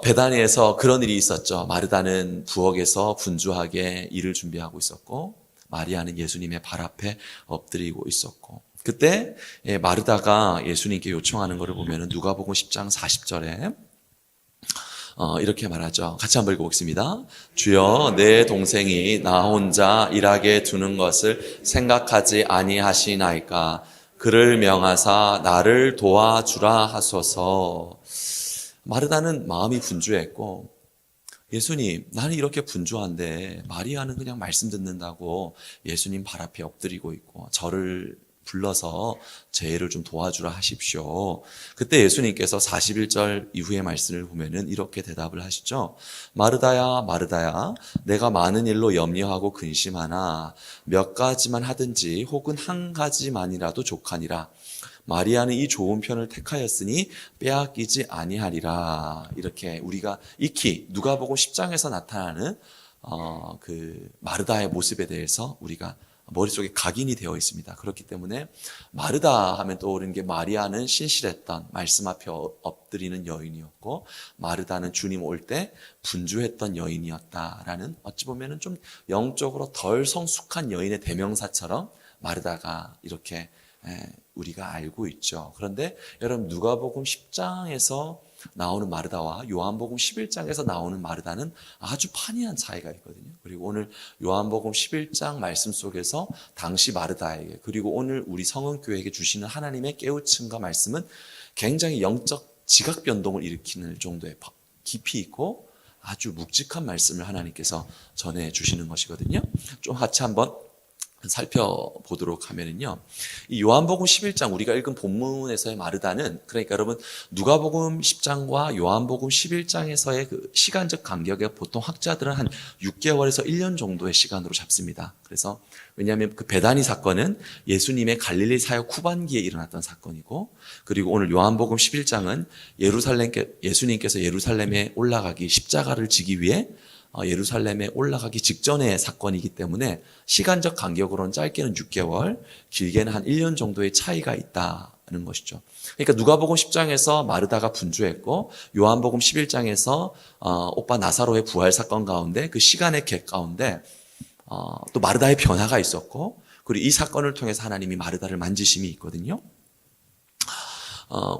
베다니에서 그런 일이 있었죠. 마르다는 부엌에서 분주하게 일을 준비하고 있었고, 마리아는 예수님의 발 앞에 엎드리고 있었고, 그때 마르다가 예수님께 요청하는 것을 보면은 누가복음 10장 40절에 이렇게 말하죠. 같이 한번 읽어보겠습니다. 주여, 내 동생이 나 혼자 일하게 두는 것을 생각하지 아니하시나이까. 그를 명하사 나를 도와주라 하소서. 마르다는 마음이 분주했고, 예수님, 나는 이렇게 분주한데 마리아는 그냥 말씀 듣는다고 예수님 발 앞에 엎드리고 있고 저를 불러서 제 일을 좀 도와주라 하십시오. 그때 예수님께서 41절 이후의 말씀을 보면은 이렇게 대답을 하시죠. 마르다야, 마르다야, 내가 많은 일로 염려하고 근심하나 몇 가지만 하든지 혹은 한 가지만이라도 족하니라. 마리아는 이 좋은 편을 택하였으니 빼앗기지 아니하리라. 이렇게 우리가 익히 누가복음 10장에서 나타나는 그 마르다의 모습에 대해서 우리가 머릿속에 각인이 되어 있습니다. 그렇기 때문에 마르다 하면 떠오르는 게 마리아는 신실했던 말씀 앞에 엎드리는 여인이었고 마르다는 주님 올 때 분주했던 여인이었다라는 어찌 보면은 좀 영적으로 덜 성숙한 여인의 대명사처럼 마르다가 이렇게 우리가 알고 있죠. 그런데 여러분 누가복음 10장에서 나오는 마르다와 요한복음 11장에서 나오는 마르다는 아주 판이한 차이가 있거든요. 그리고 오늘 요한복음 11장 말씀 속에서 당시 마르다에게 그리고 오늘 우리 성은교회에게 주시는 하나님의 깨우침과 말씀은 굉장히 영적 지각 변동을 일으키는 정도의 깊이 있고 아주 묵직한 말씀을 하나님께서 전해주시는 것이거든요. 좀 같이 한번 살펴보도록 하면은요. 이 요한복음 11장 우리가 읽은 본문에서의 마르다는 그러니까 여러분 누가복음 10장과 요한복음 11장에서의 그 시간적 간격에 보통 학자들은 한 6개월에서 1년 정도의 시간으로 잡습니다. 그래서 왜냐하면 그 베다니 사건은 예수님의 갈릴리 사역 후반기에 일어났던 사건이고 그리고 오늘 요한복음 11장은 예수님께서 예루살렘에 올라가기 십자가를 지기 위해 예루살렘에 올라가기 직전의 사건이기 때문에 시간적 간격으로는 짧게는 6개월, 길게는 한 1년 정도의 차이가 있다는 것이죠. 그러니까 누가복음 10장에서 마르다가 분주했고 요한복음 11장에서 오빠 나사로의 부활 사건 가운데 그 시간의 갭 가운데 또 마르다의 변화가 있었고 그리고 이 사건을 통해서 하나님이 마르다를 만지심이 있거든요.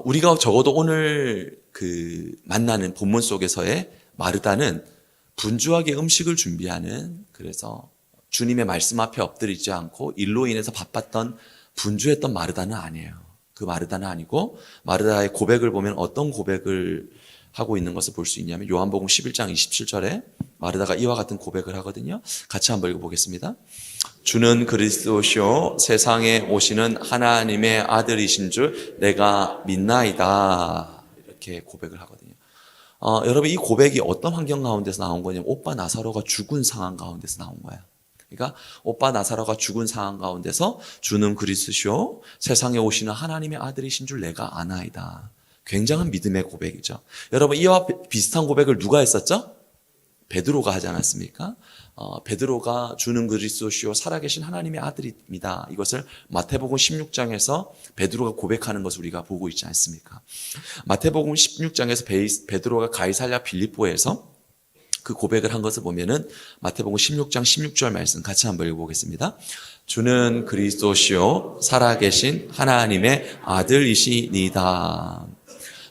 우리가 적어도 오늘 그 만나는 본문 속에서의 마르다는 분주하게 음식을 준비하는 그래서 주님의 말씀 앞에 엎드리지 않고 일로 인해서 바빴던 분주했던 마르다는 아니에요. 그 마르다는 아니고 마르다의 고백을 보면 어떤 고백을 하고 있는 것을 볼 수 있냐면 요한복음 11장 27절에 마르다가 이와 같은 고백을 하거든요. 같이 한번 읽어보겠습니다. 주는 그리스도시요 세상에 오시는 하나님의 아들이신 줄 내가 믿나이다. 이렇게 고백을 하거든요. 여러분 이 고백이 어떤 환경 가운데서 나온 거냐면 오빠 나사로가 죽은 상황 가운데서 나온 거예요. 그러니까 오빠 나사로가 죽은 상황 가운데서 주는 그리스도시요 세상에 오시는 하나님의 아들이신 줄 내가 아나이다. 굉장한 믿음의 고백이죠. 여러분 이와 비슷한 고백을 누가 했었죠? 베드로가 하지 않았습니까? 베드로가 주는 그리스도시요 살아계신 하나님의 아들입니다. 이것을 마태복음 16장에서 베드로가 고백하는 것을 우리가 보고 있지 않습니까? 마태복음 16장에서 베드로가 가이사랴 빌립보에서 그 고백을 한 것을 보면은 마태복음 16장 16절 말씀 같이 한번 읽어보겠습니다. 주는 그리스도시요 살아계신 하나님의 아들이시니다.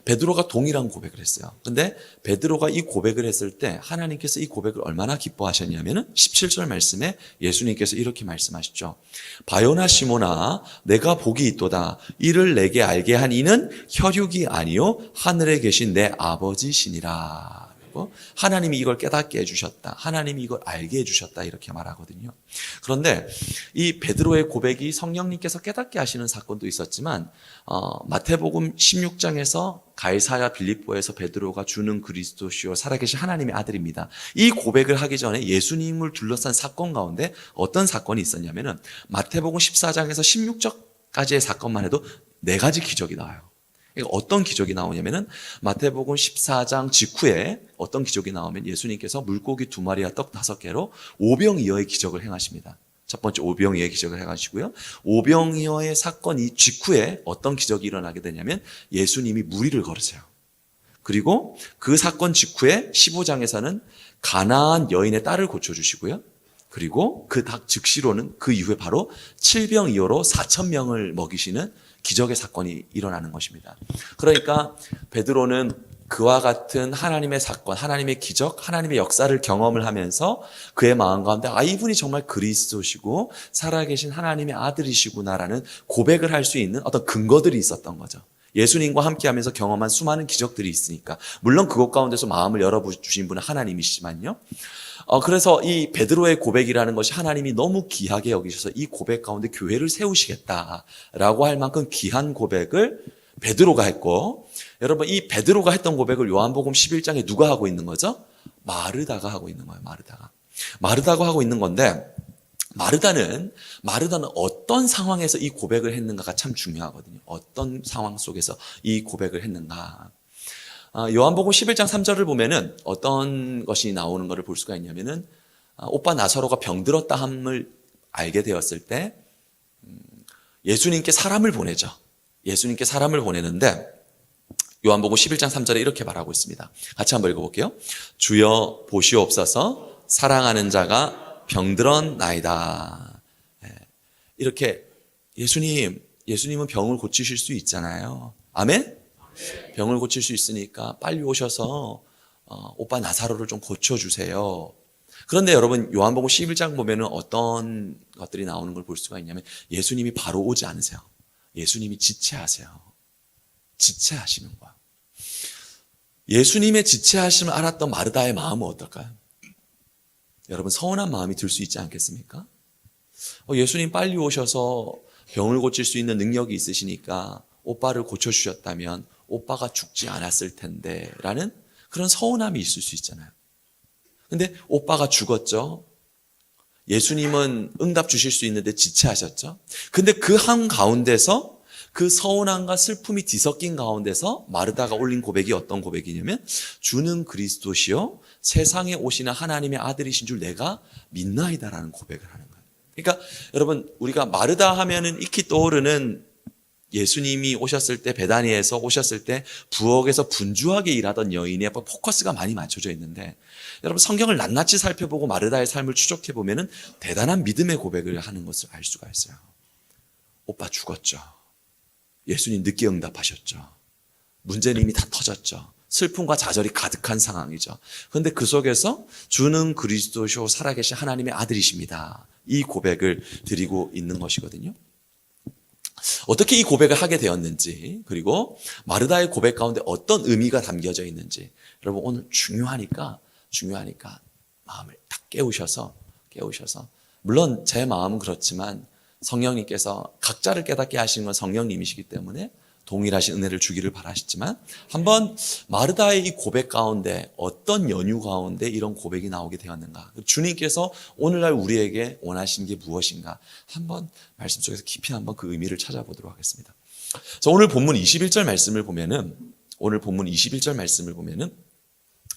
베드로가 동일한 고백을 했어요. 근데 베드로가 이 고백을 했을 때 하나님께서 이 고백을 얼마나 기뻐하셨냐면은 17절 말씀에 예수님께서 이렇게 말씀하시죠. 바요나 시모나 내가 복이 있도다. 이를 내게 알게 한 이는 혈육이 아니요 하늘에 계신 내 아버지시니라. 하나님이 이걸 깨닫게 해주셨다. 하나님이 이걸 알게 해주셨다. 이렇게 말하거든요. 그런데 이 베드로의 고백이 성령님께서 깨닫게 하시는 사건도 있었지만 마태복음 16장에서 가이사랴 빌립보에서 베드로가 주는 그리스도시요 살아계신 하나님의 아들입니다. 이 고백을 하기 전에 예수님을 둘러싼 사건 가운데 어떤 사건이 있었냐면은 마태복음 14장에서 16절까지의 사건만 해도 4가지 기적이 나와요. 어떤 기적이 나오냐면은 마태복음 14장 직후에 어떤 기적이 나오면 예수님께서 물고기 2마리와 떡 5개로 오병이어의 기적을 행하십니다. 첫 번째 오병이어의 기적을 행하시고요. 오병이어의 사건 이 직후에 어떤 기적이 일어나게 되냐면 예수님이 무리를 걸으세요. 그리고 그 사건 직후에 15장에서는 가나안 여인의 딸을 고쳐주시고요. 그리고 그 닭 즉시로는 그 이후에 바로 칠병이어로 4,000명을 먹이시는 기적의 사건이 일어나는 것입니다. 그러니까 베드로는 그와 같은 하나님의 사건, 하나님의 기적, 하나님의 역사를 경험을 하면서 그의 마음 가운데 이분이 정말 그리스도시고 살아계신 하나님의 아들이시구나라는 고백을 할 수 있는 어떤 근거들이 있었던 거죠. 예수님과 함께하면서 경험한 수많은 기적들이 있으니까. 물론 그것 가운데서 마음을 열어주신 분은 하나님이시지만요. 그래서 이 베드로의 고백이라는 것이 하나님이 너무 귀하게 여기셔서 이 고백 가운데 교회를 세우시겠다라고 할 만큼 귀한 고백을 베드로가 했고, 여러분 이 베드로가 했던 고백을 요한복음 11장에 누가 하고 있는 거죠? 마르다가 하고 있는 거예요. 마르다가 하고 있는 건데, 마르다는 어떤 상황에서 이 고백을 했는가가 참 중요하거든요. 어떤 상황 속에서 이 고백을 했는가. 요한복음 11장 3절을 보면은 어떤 것이 나오는 것을 볼 수가 있냐면은, 오빠 나사로가 병들었다 함을 알게 되었을 때 예수님께 사람을 보내죠. 예수님께 사람을 보내는데 요한복음 11장 3절에 이렇게 말하고 있습니다. 같이 한번 읽어볼게요. 주여 보시옵소서, 사랑하는 자가 병들었나이다. 이렇게 예수님은 병을 고치실 수 있잖아요. 아멘? 병을 고칠 수 있으니까 빨리 오셔서 오빠 나사로를 좀 고쳐주세요. 그런데 여러분 요한복음 11장 보면은 어떤 것들이 나오는 걸 볼 수가 있냐면 예수님이 바로 오지 않으세요. 예수님이 지체하세요. 지체하시는 거야. 예수님의 지체하심을 알았던 마르다의 마음은 어떨까요? 여러분 서운한 마음이 들 수 있지 않겠습니까? 예수님 빨리 오셔서 병을 고칠 수 있는 능력이 있으시니까 오빠를 고쳐주셨다면 오빠가 죽지 않았을 텐데 라는 그런 서운함이 있을 수 있잖아요. 근데 오빠가 죽었죠. 예수님은 응답 주실 수 있는데 지체하셨죠. 근데 그 한가운데서 그 서운함과 슬픔이 뒤섞인 가운데서 마르다가 올린 고백이 어떤 고백이냐면 주는 그리스도시요 세상에 오시는 하나님의 아들이신 줄 내가 믿나이다라는 고백을 하는 거예요. 그러니까 여러분 우리가 마르다 하면은 익히 떠오르는 예수님이 오셨을 때 베다니에서 오셨을 때 부엌에서 분주하게 일하던 여인의 포커스가 많이 맞춰져 있는데 여러분 성경을 낱낱이 살펴보고 마르다의 삶을 추적해 보면은 대단한 믿음의 고백을 하는 것을 알 수가 있어요. 오빠 죽었죠. 예수님 늦게 응답하셨죠. 문제는 이미 다 터졌죠. 슬픔과 좌절이 가득한 상황이죠. 그런데 그 속에서 주는 그리스도시오 살아계신 하나님의 아들이십니다. 이 고백을 드리고 있는 것이거든요. 어떻게 이 고백을 하게 되었는지, 그리고 마르다의 고백 가운데 어떤 의미가 담겨져 있는지, 여러분 오늘 중요하니까 마음을 딱 깨우셔서, 물론 제 마음은 그렇지만 성령님께서 각자를 깨닫게 하시는 건 성령님이시기 때문에 동일하신 은혜를 주기를 바라시지만 한번 마르다의 이 고백 가운데 어떤 연유 가운데 이런 고백이 나오게 되었는가, 주님께서 오늘날 우리에게 원하시는 게 무엇인가 한번 말씀 속에서 깊이 한번 그 의미를 찾아보도록 하겠습니다. 오늘 본문 21절 말씀을 보면은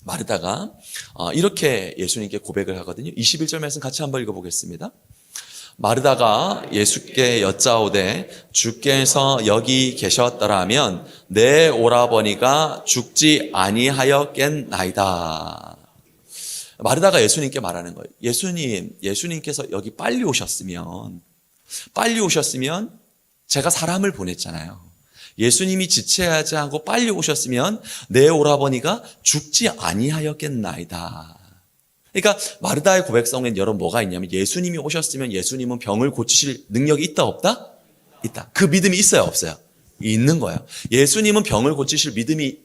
마르다가 이렇게 예수님께 고백을 하거든요. 21절 말씀 같이 한번 읽어보겠습니다. 마르다가 예수께 여짜오되 주께서 여기 계셨더라면 내 오라버니가 죽지 아니하였겠나이다. 마르다가 예수님께 말하는 거예요. 예수님께서 여기 빨리 오셨으면 제가 사람을 보냈잖아요. 예수님이 지체하지 않고 빨리 오셨으면 내 오라버니가 죽지 아니하였겠나이다. 그러니까 마르다의 고백성에는 여러분 뭐가 있냐면 예수님이 오셨으면 예수님은 병을 고치실 능력이 있다 없다? 있다. 그 믿음이 있어요 없어요? 있는 거예요. 예수님은 병을 고치실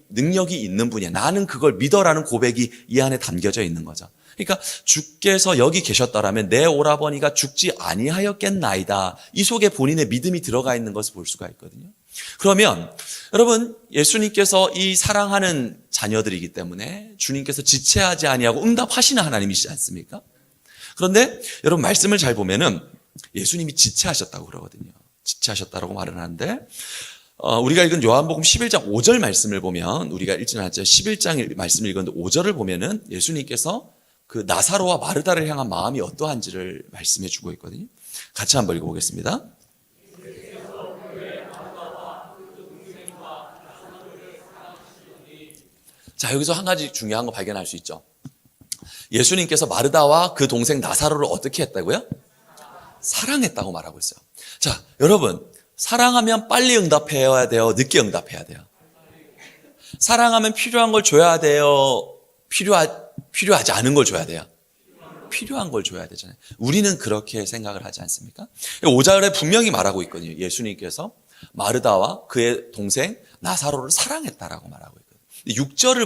능력이 있는 분이야. 나는 그걸 믿어라는 고백이 이 안에 담겨져 있는 거죠. 그러니까 주께서 여기 계셨더라면 내 오라버니가 죽지 아니하였겠나이다. 이 속에 본인의 믿음이 들어가 있는 것을 볼 수가 있거든요. 그러면 여러분 예수님께서 이 사랑하는 자녀들이기 때문에 주님께서 지체하지 아니하고 응답하시는 하나님이시지 않습니까? 그런데 여러분 말씀을 잘 보면은 예수님이 지체하셨다고 그러거든요. 지체하셨다고 말을 하는데 우리가 읽은 요한복음 11장 5절 말씀을 보면 우리가 읽지는 않았죠. 11장 말씀을 읽었는데 5절을 보면은 예수님께서 그 나사로와 마르다를 향한 마음이 어떠한지를 말씀해 주고 있거든요. 같이 한번 읽어보겠습니다. 자, 여기서 한 가지 중요한 거 발견할 수 있죠. 예수님께서 마르다와 그 동생 나사로를 어떻게 했다고요? 사랑했다고 말하고 있어요. 자, 여러분, 사랑하면 빨리 응답해야 돼요? 늦게 응답해야 돼요? 사랑하면 필요한 걸 줘야 돼요? 필요하지 않은 걸 줘야 돼요? 필요한 걸 줘야 되잖아요. 우리는 그렇게 생각을 하지 않습니까? 5절에 분명히 말하고 있거든요. 예수님께서 마르다와 그의 동생 나사로를 사랑했다라고 말하고 있거든요. 6절을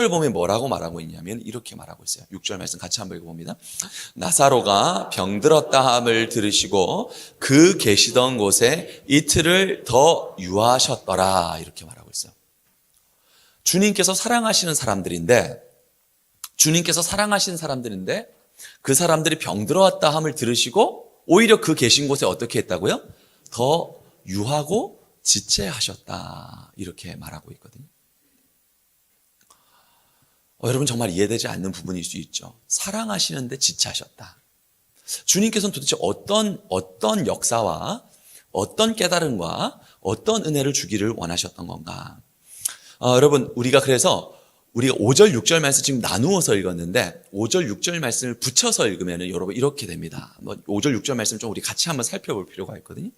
보면 뭐라고 말하고 있냐면 이렇게 말하고 있어요. 6절 말씀 같이 한번 읽어봅니다. 나사로가 병들었다 함을 들으시고 그 계시던 곳에 이틀을 더 유하셨더라 이렇게 말하고 있어요. 주님께서 사랑하시는 사람들인데 그 사람들이 병들어왔다 함을 들으시고 오히려 그 계신 곳에 어떻게 했다고요? 더 유하고 지체하셨다 이렇게 말하고 있거든요. 여러분 정말 이해되지 않는 부분일 수 있죠. 사랑하시는데 지체하셨다. 주님께서는 도대체 어떤 역사와 어떤 깨달음과 어떤 은혜를 주기를 원하셨던 건가? 여러분 우리가 5절, 6절 말씀 지금 나누어서 읽었는데 5절, 6절 말씀을 붙여서 읽으면 여러분 이렇게 됩니다. 5절, 6절 말씀 좀 우리 같이 한번 살펴볼 필요가 있거든요.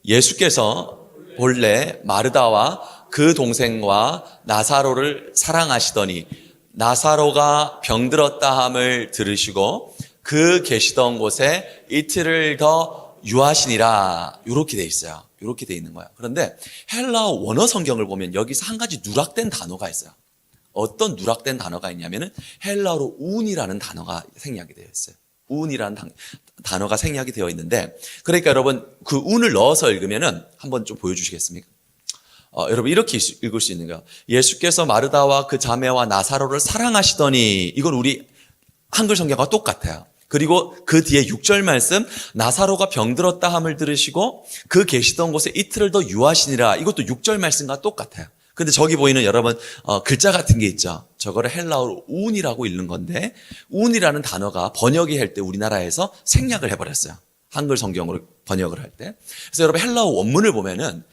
예수께서 본래 마르다와 그 동생과 나사로를 사랑하시더니 나사로가 병들었다 함을 들으시고 그 계시던 곳에 이틀을 더 유하시니라 이렇게 돼 있어요. 이렇게 돼 있는 거예요. 그런데 헬라어 원어 성경을 보면 여기서 한 가지 누락된 단어가 있어요. 어떤 누락된 단어가 있냐면은 헬라어로 운이라는 단어가 생략이 되어 있어요. 운이라는 단어가 생략이 되어 있는데 그러니까 여러분 그 운을 넣어서 읽으면은 한번 좀 보여주시겠습니까? 여러분 이렇게 읽을 수 있는 거예요. 예수께서 마르다와 그 자매와 나사로를 사랑하시더니 이건 우리 한글 성경과 똑같아요. 그리고 그 뒤에 6절 말씀 나사로가 병들었다 함을 들으시고 그 계시던 곳에 이틀을 더 유하시니라 이것도 6절 말씀과 똑같아요. 근데 저기 보이는 여러분 글자 같은 게 있죠. 저거를 헬라어로 운이라고 읽는 건데 운이라는 단어가 번역이 할 때 우리나라에서 생략을 해버렸어요. 한글 성경으로 번역을 할 때. 그래서 여러분 헬라어 원문을 보면은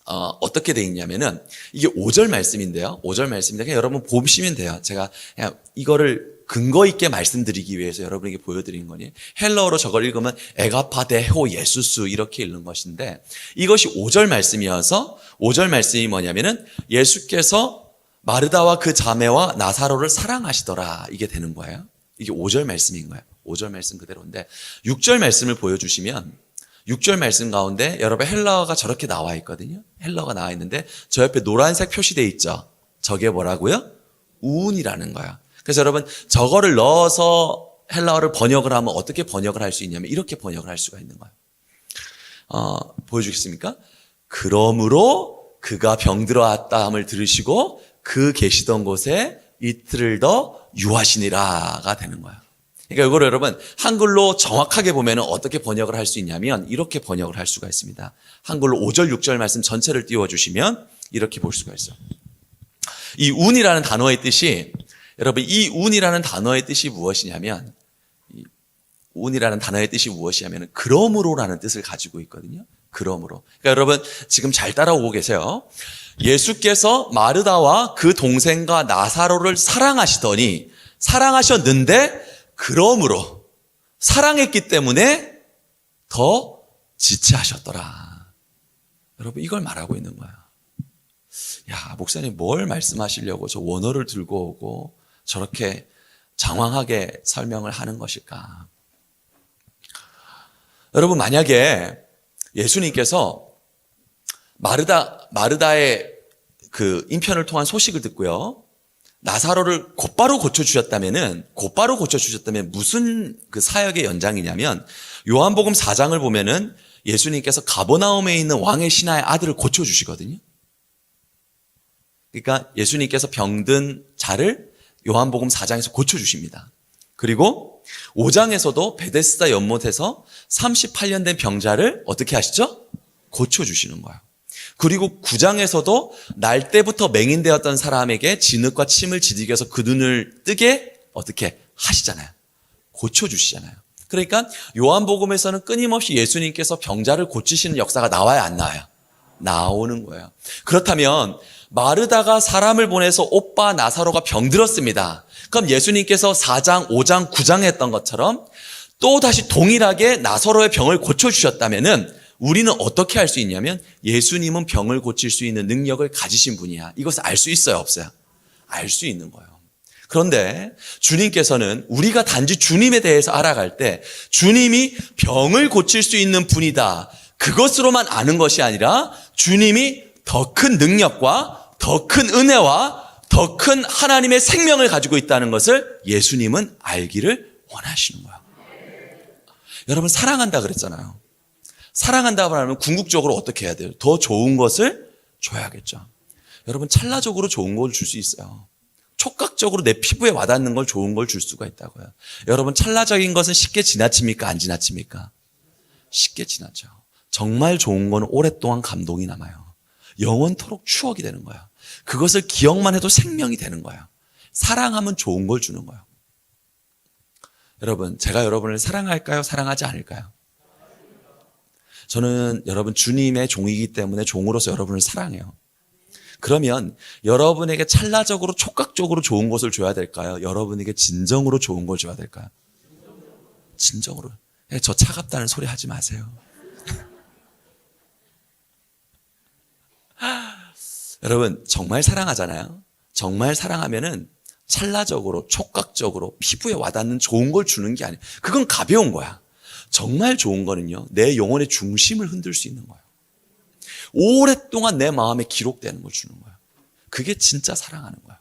어떻게 돼 있냐면은 이게 5절 말씀인데요. 5절 말씀인데 그냥 여러분 보시면 돼요. 제가 그냥 이거를 근거 있게 말씀드리기 위해서 여러분에게 보여드린 거니 헬라어로 저걸 읽으면 에가파데호 예수스 이렇게 읽는 것인데 이것이 5절 말씀이어서 5절 말씀이 뭐냐면은 예수께서 마르다와 그 자매와 나사로를 사랑하시더라 이게 되는 거예요. 이게 5절 말씀인 거예요. 5절 말씀 그대로인데 6절 말씀을 보여주시면 6절 말씀 가운데 여러분 헬라어가 저렇게 나와 있거든요. 헬라어가 나와 있는데 저 옆에 노란색 표시되어 있죠. 저게 뭐라고요? 운이라는 거야. 그래서 여러분 저거를 넣어서 헬라어를 번역을 하면 어떻게 번역을 할 수 있냐면 이렇게 번역을 할 수가 있는 거예요. 보여주겠습니까? 그러므로 그가 병들어왔다 함을 들으시고 그 계시던 곳에 이틀을 더 유하시니라가 되는 거예요. 그러니까 이걸 여러분 한글로 정확하게 보면 어떻게 번역을 할 수 있냐면 이렇게 번역을 할 수가 있습니다. 한글로 5절, 6절 말씀 전체를 띄워주시면 이렇게 볼 수가 있어요. 이 운이라는 단어의 뜻이 여러분 이 운이라는 단어의 뜻이 무엇이냐면 그러므로라는 뜻을 가지고 있거든요. 그러므로. 그러니까 여러분 지금 잘 따라오고 계세요. 예수께서 마르다와 그 동생과 나사로를 사랑하셨는데 그러므로 사랑했기 때문에 더 지체하셨더라. 여러분 이걸 말하고 있는 거야. 야, 목사님 뭘 말씀하시려고 저 원어를 들고 오고 저렇게 장황하게 설명을 하는 것일까? 여러분 만약에 예수님께서 마르다의 그 인편을 통한 소식을 듣고요. 나사로를 곧바로 고쳐주셨다면 무슨 그 사역의 연장이냐면 요한복음 4장을 보면은 예수님께서 가버나움에 있는 왕의 신하의 아들을 고쳐주시거든요. 그러니까 예수님께서 병든 자를 요한복음 4장에서 고쳐주십니다. 그리고 5장에서도 베데스다 연못에서 38년 된 병자를 어떻게 하시죠? 고쳐주시는 거예요. 그리고 9장에서도 날 때부터 맹인되었던 사람에게 진흙과 침을 지지겨서 그 눈을 뜨게 어떻게 하시잖아요. 고쳐주시잖아요. 그러니까 요한복음에서는 끊임없이 예수님께서 병자를 고치시는 역사가 나와야 안 나와요? 나오는 거예요. 그렇다면 마르다가 사람을 보내서 오빠 나사로가 병들었습니다. 그럼 예수님께서 4장, 5장, 9장 했던 것처럼 또 다시 동일하게 나사로의 병을 고쳐주셨다면은 우리는 어떻게 할 수 있냐면 예수님은 병을 고칠 수 있는 능력을 가지신 분이야. 이것을 알 수 있어요, 없어요? 알 수 있는 거예요. 그런데 주님께서는 우리가 단지 주님에 대해서 알아갈 때 주님이 병을 고칠 수 있는 분이다. 그것으로만 아는 것이 아니라 주님이 더 큰 능력과 더 큰 은혜와 더 큰 하나님의 생명을 가지고 있다는 것을 예수님은 알기를 원하시는 거예요. 여러분 사랑한다 그랬잖아요. 사랑한다고 하면 궁극적으로 어떻게 해야 돼요? 더 좋은 것을 줘야겠죠. 여러분 찰나적으로 좋은 걸 줄 수 있어요. 촉각적으로 내 피부에 와닿는 걸 좋은 걸 줄 수가 있다고요. 여러분 찰나적인 것은 쉽게 지나칩니까? 안 지나칩니까? 쉽게 지나쳐. 정말 좋은 건 오랫동안 감동이 남아요. 영원토록 추억이 되는 거예요. 그것을 기억만 해도 생명이 되는 거예요. 사랑하면 좋은 걸 주는 거예요. 여러분 제가 여러분을 사랑할까요? 사랑하지 않을까요? 저는 여러분 주님의 종이기 때문에 종으로서 여러분을 사랑해요. 그러면 여러분에게 찰나적으로 촉각적으로 좋은 것을 줘야 될까요? 여러분에게 진정으로 좋은 걸 줘야 될까요? 진정으로. 저 차갑다는 소리 하지 마세요. 여러분 정말 사랑하잖아요. 정말 사랑하면은 찰나적으로 촉각적으로 피부에 와닿는 좋은 걸 주는 게 아니에요. 그건 가벼운 거야. 정말 좋은 거는요, 내 영혼의 중심을 흔들 수 있는 거예요. 오랫동안 내 마음에 기록되는 걸 주는 거예요. 그게 진짜 사랑하는 거예요.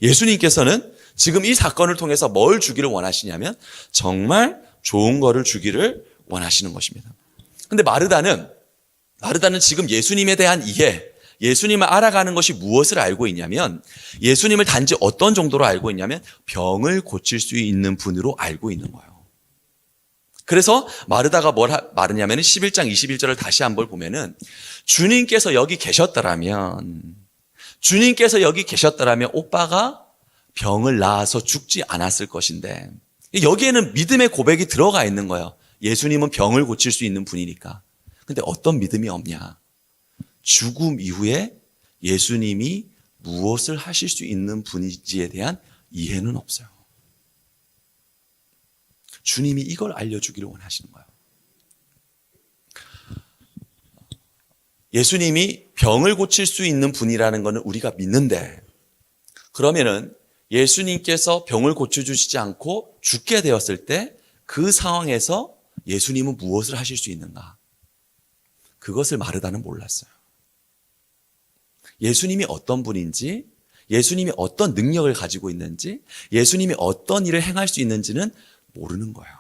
예수님께서는 지금 이 사건을 통해서 뭘 주기를 원하시냐면 정말 좋은 거를 주기를 원하시는 것입니다. 근데 마르다는 지금 예수님에 대한 이해, 예수님을 알아가는 것이 무엇을 알고 있냐면 예수님을 단지 어떤 정도로 알고 있냐면 병을 고칠 수 있는 분으로 알고 있는 거예요. 그래서 마르다가 뭘 말하냐면 11장 21절을 다시 한번 보면은 주님께서 여기 계셨더라면 오빠가 병을 나아서 죽지 않았을 것인데 여기에는 믿음의 고백이 들어가 있는 거예요. 예수님은 병을 고칠 수 있는 분이니까. 근데 어떤 믿음이 없냐? 죽음 이후에 예수님이 무엇을 하실 수 있는 분인지에 대한 이해는 없어요. 주님이 이걸 알려주기를 원하시는 거예요. 예수님이 병을 고칠 수 있는 분이라는 것은 우리가 믿는데 그러면은 예수님께서 병을 고쳐주시지 않고 죽게 되었을 때 그 상황에서 예수님은 무엇을 하실 수 있는가? 그것을 마르다는 몰랐어요. 예수님이 어떤 분인지, 예수님이 어떤 능력을 가지고 있는지, 예수님이 어떤 일을 행할 수 있는지는 모르는 거예요.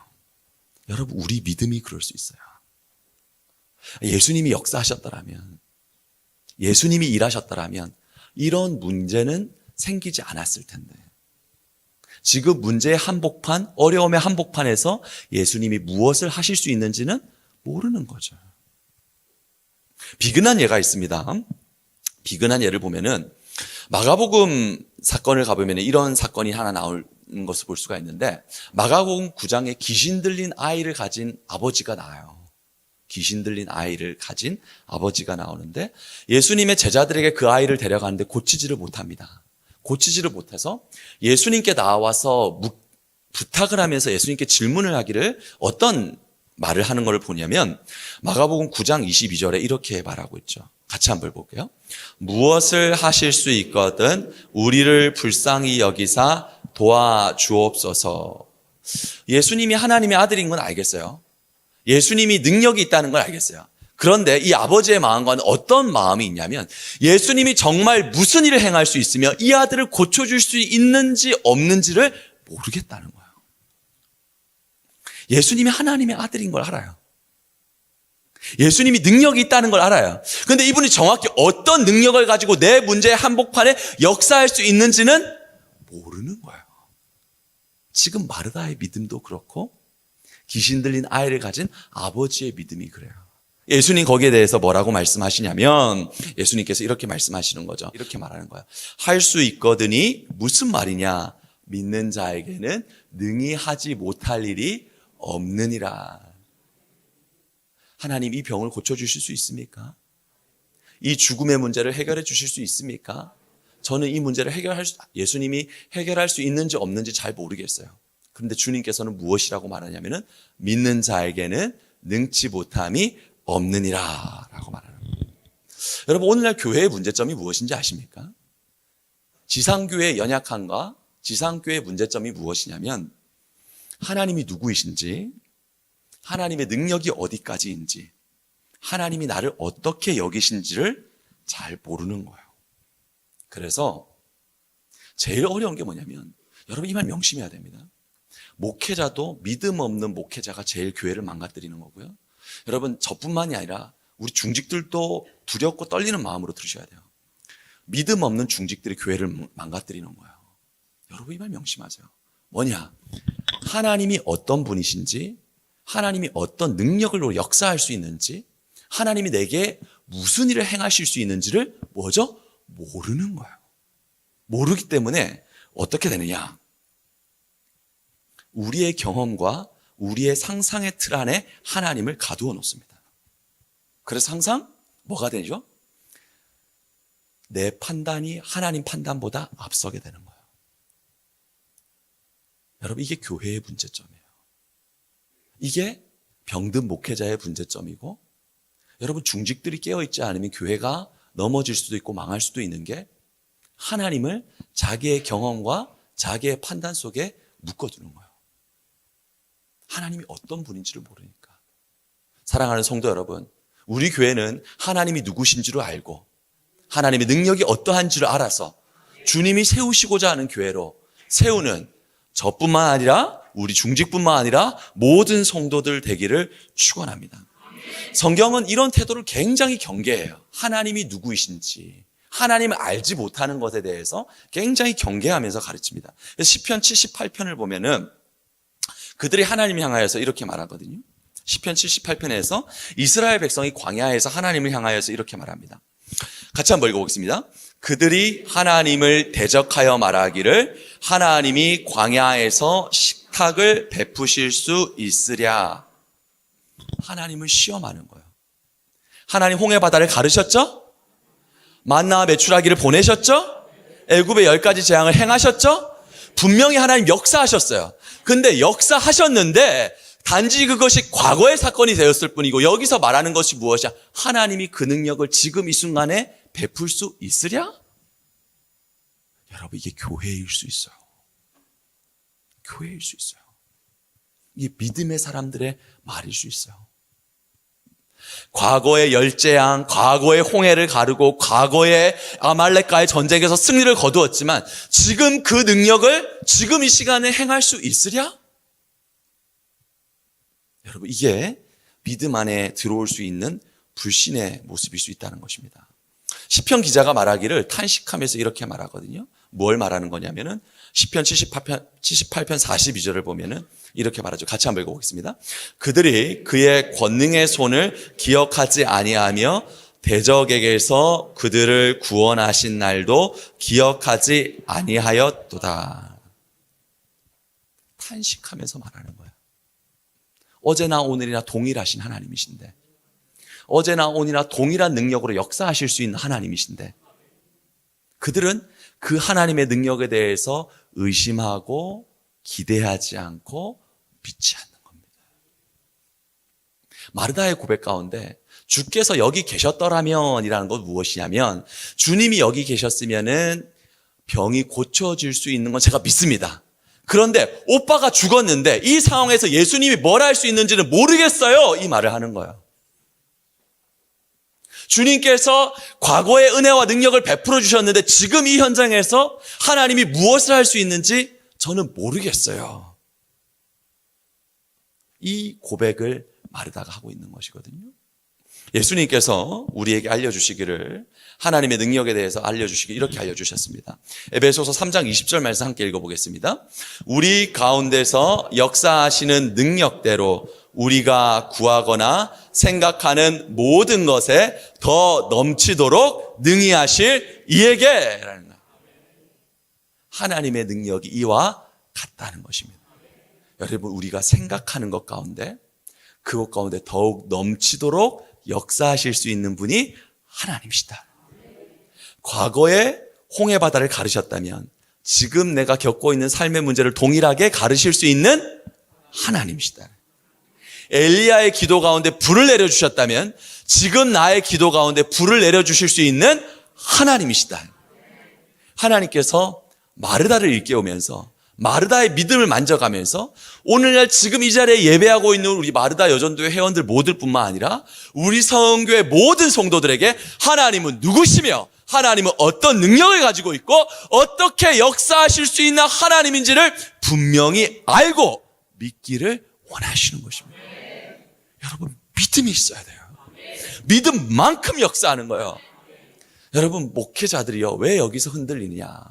여러분 우리 믿음이 그럴 수 있어요. 예수님이 역사하셨더라면, 예수님이 일하셨더라면 이런 문제는 생기지 않았을 텐데 지금 문제의 한복판, 어려움의 한복판에서 예수님이 무엇을 하실 수 있는지는 모르는 거죠. 비근한 예가 있습니다. 비근한 예를 보면은 마가복음 사건을 가보면 이런 사건이 하나 나올 것을 볼 수가 있는데 마가복음 9장에 귀신 들린 아이를 가진 아버지가 나와요. 귀신 들린 아이를 가진 아버지가 나오는데 예수님의 제자들에게 그 아이를 데려가는데 고치지를 못합니다. 고치지를 못해서 예수님께 나와서 부탁을 하면서 예수님께 질문을 하기를 어떤 말을 하는 걸 보냐면 마가복음 9장 22절에 이렇게 말하고 있죠. 같이 한번 볼게요. 무엇을 하실 수 있거든 우리를 불쌍히 여기사 도와주옵소서. 예수님이 하나님의 아들인 건 알겠어요. 예수님이 능력이 있다는 걸 알겠어요. 그런데 이 아버지의 마음과는 어떤 마음이 있냐면 예수님이 정말 무슨 일을 행할 수 있으며 이 아들을 고쳐줄 수 있는지 없는지를 모르겠다는 거예요. 예수님이 하나님의 아들인 걸 알아요. 예수님이 능력이 있다는 걸 알아요. 그런데 이분이 정확히 어떤 능력을 가지고 내 문제의 한복판에 역사할 수 있는지는 모르는 거예요. 지금 마르다의 믿음도 그렇고 귀신 들린 아이를 가진 아버지의 믿음이 그래요. 예수님 거기에 대해서 뭐라고 말씀하시냐면 예수님께서 이렇게 말씀하시는 거죠. 이렇게 말하는 거예요. 할 수 있거든이 무슨 말이냐? 믿는 자에게는 능히 하지 못할 일이 없느니라. 하나님 이 병을 고쳐주실 수 있습니까? 이 죽음의 문제를 해결해 주실 수 있습니까? 저는 이 문제를 예수님이 해결할 수 있는지 없는지 잘 모르겠어요. 그런데 주님께서는 무엇이라고 말하냐면은 믿는 자에게는 능치 못함이 없느니라 라고 말하는 거예요. 여러분, 오늘날 교회의 문제점이 무엇인지 아십니까? 지상교회의 연약함과 지상교회의 문제점이 무엇이냐면 하나님이 누구이신지, 하나님의 능력이 어디까지인지, 하나님이 나를 어떻게 여기신지를 잘 모르는 거예요. 그래서 제일 어려운 게 뭐냐면, 여러분 이 말 명심해야 됩니다. 목회자도 믿음 없는 목회자가 제일 교회를 망가뜨리는 거고요. 여러분, 저뿐만이 아니라 우리 중직들도 두렵고 떨리는 마음으로 들으셔야 돼요. 믿음 없는 중직들이 교회를 망가뜨리는 거예요. 여러분 이 말 명심하세요. 뭐냐? 하나님이 어떤 분이신지, 하나님이 어떤 능력으로 역사할 수 있는지, 하나님이 내게 무슨 일을 행하실 수 있는지를 뭐죠? 모르는 거예요. 모르기 때문에 어떻게 되느냐? 우리의 경험과 우리의 상상의 틀 안에 하나님을 가두어 놓습니다. 그래서 항상 뭐가 되죠? 내 판단이 하나님 판단보다 앞서게 되는 거예요. 여러분, 이게 교회의 문제점이에요. 이게 병든 목회자의 문제점이고, 여러분 중직들이 깨어있지 않으면 교회가 넘어질 수도 있고 망할 수도 있는 게 하나님을 자기의 경험과 자기의 판단 속에 묶어두는 거예요. 하나님이 어떤 분인지를 모르니까. 사랑하는 성도 여러분, 우리 교회는 하나님이 누구신지를 알고 하나님의 능력이 어떠한지를 알아서 주님이 세우시고자 하는 교회로 세우는 저뿐만 아니라 우리 중직뿐만 아니라 모든 성도들 되기를 축원합니다. 성경은 이런 태도를 굉장히 경계해요. 하나님이 누구이신지, 하나님을 알지 못하는 것에 대해서 굉장히 경계하면서 가르칩니다. 시편 78편을 보면은 그들이 하나님을 향하여서 이렇게 말하거든요. 시편 78편에서 이스라엘 백성이 광야에서 하나님을 향하여서 이렇게 말합니다. 같이 한번 읽어보겠습니다. 그들이 하나님을 대적하여 말하기를 하나님이 광야에서 식탁을 베푸실 수 있으랴. 하나님을 시험하는 거예요. 하나님 홍해 바다를 가르셨죠? 만나와 메추라기를 보내셨죠? 애굽의 10가지 재앙을 행하셨죠? 분명히 하나님 역사하셨어요. 근데 역사하셨는데 단지 그것이 과거의 사건이 되었을 뿐이고, 여기서 말하는 것이 무엇이야? 하나님이 그 능력을 지금 이 순간에 베풀 수 있으랴? 여러분, 이게 교회일 수 있어요. 교회일 수 있어요. 이게 믿음의 사람들의 말일 수 있어요. 과거의 열재앙, 과거의 홍해를 가르고 과거의 아말렉과의 전쟁에서 승리를 거두었지만 지금 그 능력을 지금 이 시간에 행할 수 있으랴? 여러분, 이게 믿음 안에 들어올 수 있는 불신의 모습일 수 있다는 것입니다. 시편 기자가 말하기를 탄식하면서 이렇게 말하거든요. 뭘 말하는 거냐면은 시편 78편 42절을 보면은 이렇게 말하죠. 같이 한번 읽어보겠습니다. 그들이 그의 권능의 손을 기억하지 아니하며 대적에게서 그들을 구원하신 날도 기억하지 아니하였도다. 탄식하면서 말하는 거예요. 어제나 오늘이나 동일하신 하나님이신데, 어제나 오늘이나 동일한 능력으로 역사하실 수 있는 하나님이신데, 그들은 그 하나님의 능력에 대해서 의심하고 기대하지 않고 믿지 않는 겁니다. 마르다의 고백 가운데 주께서 여기 계셨더라면 이라는 건 무엇이냐면, 주님이 여기 계셨으면은 병이 고쳐질 수 있는 건 제가 믿습니다. 그런데 오빠가 죽었는데 이 상황에서 예수님이 뭘 할 수 있는지는 모르겠어요. 이 말을 하는 거예요. 주님께서 과거의 은혜와 능력을 베풀어 주셨는데 지금 이 현장에서 하나님이 무엇을 할 수 있는지 저는 모르겠어요. 이 고백을 마르다가 하고 있는 것이거든요. 예수님께서 우리에게 알려주시기를, 하나님의 능력에 대해서 알려주시기 이렇게 알려주셨습니다. 에베소서 3장 20절 말씀 함께 읽어보겠습니다. 우리 가운데서 역사하시는 능력대로 우리가 구하거나 생각하는 모든 것에 더 넘치도록 능히 하실 이에게 라는 거예요. 하나님의 능력이 이와 같다는 것입니다. 여러분, 우리가 생각하는 것 가운데, 그것 가운데 더욱 넘치도록 역사하실 수 있는 분이 하나님이시다. 과거에 홍해 바다를 가르셨다면 지금 내가 겪고 있는 삶의 문제를 동일하게 가르실 수 있는 하나님이시다. 엘리야의 기도 가운데 불을 내려주셨다면 지금 나의 기도 가운데 불을 내려주실 수 있는 하나님이시다. 하나님께서 마르다를 일깨우면서 마르다의 믿음을 만져가면서 오늘날 지금 이 자리에 예배하고 있는 우리 마르다 여전도회 회원들 모두뿐만 아니라 우리 성교회 모든 성도들에게 하나님은 누구시며 하나님은 어떤 능력을 가지고 있고 어떻게 역사하실 수 있는 하나님인지를 분명히 알고 믿기를 원하시는 것입니다. 여러분, 믿음이 있어야 돼요. 믿음만큼 역사하는 거예요. 여러분, 목회자들이요, 왜 여기서 흔들리느냐?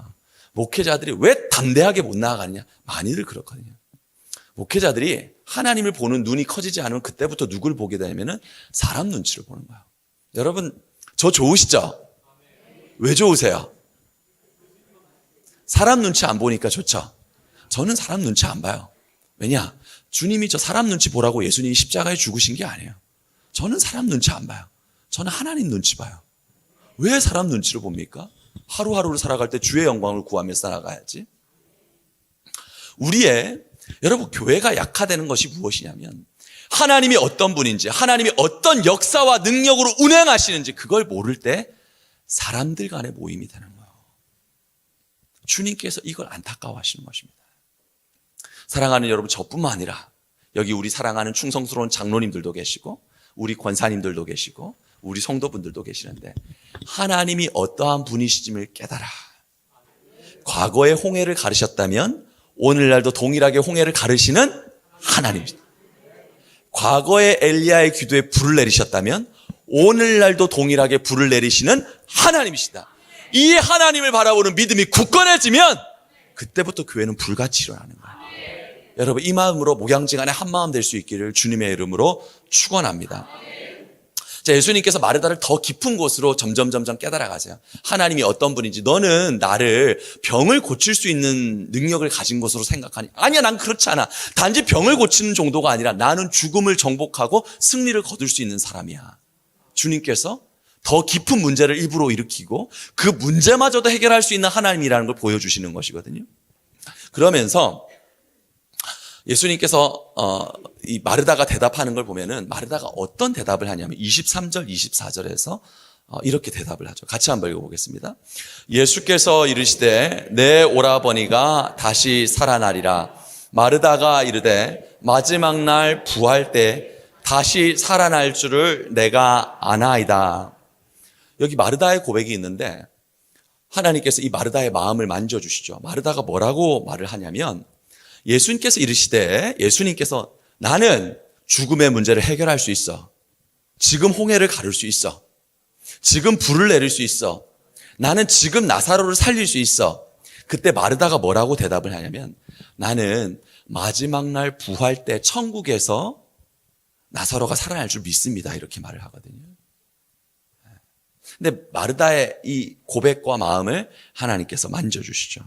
목회자들이 왜 담대하게 못 나아가느냐? 많이들 그렇거든요. 목회자들이 하나님을 보는 눈이 커지지 않으면 그때부터 누굴 보게 되냐면은 사람 눈치를 보는 거예요. 여러분, 저 좋으시죠? 왜 좋으세요? 사람 눈치 안 보니까 좋죠? 저는 사람 눈치 안 봐요. 왜냐? 주님이 저 사람 눈치 보라고 예수님이 십자가에 죽으신 게 아니에요. 저는 사람 눈치 안 봐요. 저는 하나님 눈치 봐요. 왜 사람 눈치를 봅니까? 하루하루를 살아갈 때 주의 영광을 구하며 살아가야지. 여러분, 교회가 약화되는 것이 무엇이냐면 하나님이 어떤 분인지, 하나님이 어떤 역사와 능력으로 운행하시는지 그걸 모를 때 사람들 간의 모임이 되는 거예요. 주님께서 이걸 안타까워하시는 것입니다. 사랑하는 여러분, 저뿐만 아니라 여기 우리 사랑하는 충성스러운 장로님들도 계시고 우리 권사님들도 계시고 우리 성도분들도 계시는데 하나님이 어떠한 분이시심을 깨달아. 과거에 홍해를 가르셨다면 오늘날도 동일하게 홍해를 가르시는 하나님이시다. 과거에 엘리야의 기도에 불을 내리셨다면 오늘날도 동일하게 불을 내리시는 하나님이시다. 이 하나님을 바라보는 믿음이 굳건해지면 그때부터 교회는 불같이 일어나는 거예요. 여러분, 이 마음으로 목양지간에 한마음 될 수 있기를 주님의 이름으로 축원합니다. 자, 예수님께서 마르다를 더 깊은 곳으로 점점 깨달아 가세요. 하나님이 어떤 분인지. 너는 나를 병을 고칠 수 있는 능력을 가진 것으로 생각하니? 아니야, 난 그렇지 않아. 단지 병을 고치는 정도가 아니라 나는 죽음을 정복하고 승리를 거둘 수 있는 사람이야. 주님께서 더 깊은 문제를 일부러 일으키고 그 문제마저도 해결할 수 있는 하나님이라는 걸 보여주시는 것이거든요. 그러면서 예수님께서 이 마르다가 대답하는 걸 보면은 마르다가 어떤 대답을 하냐면 23절, 24절에서 이렇게 대답을 하죠. 같이 한번 읽어보겠습니다. 예수께서 이르시되 내 오라버니가 다시 살아나리라. 마르다가 이르되 마지막 날 부활 때 다시 살아날 줄을 내가 아나이다. 여기 마르다의 고백이 있는데 하나님께서 이 마르다의 마음을 만져주시죠. 마르다가 뭐라고 말을 하냐면 예수님께서 이르시되 예수님께서 나는 죽음의 문제를 해결할 수 있어. 지금 홍해를 가를 수 있어. 지금 불을 내릴 수 있어. 나는 지금 나사로를 살릴 수 있어. 그때 마르다가 뭐라고 대답을 하냐면 나는 마지막 날 부활 때 천국에서 나사로가 살아날 줄 믿습니다. 이렇게 말을 하거든요. 근데 마르다의 이 고백과 마음을 하나님께서 만져주시죠.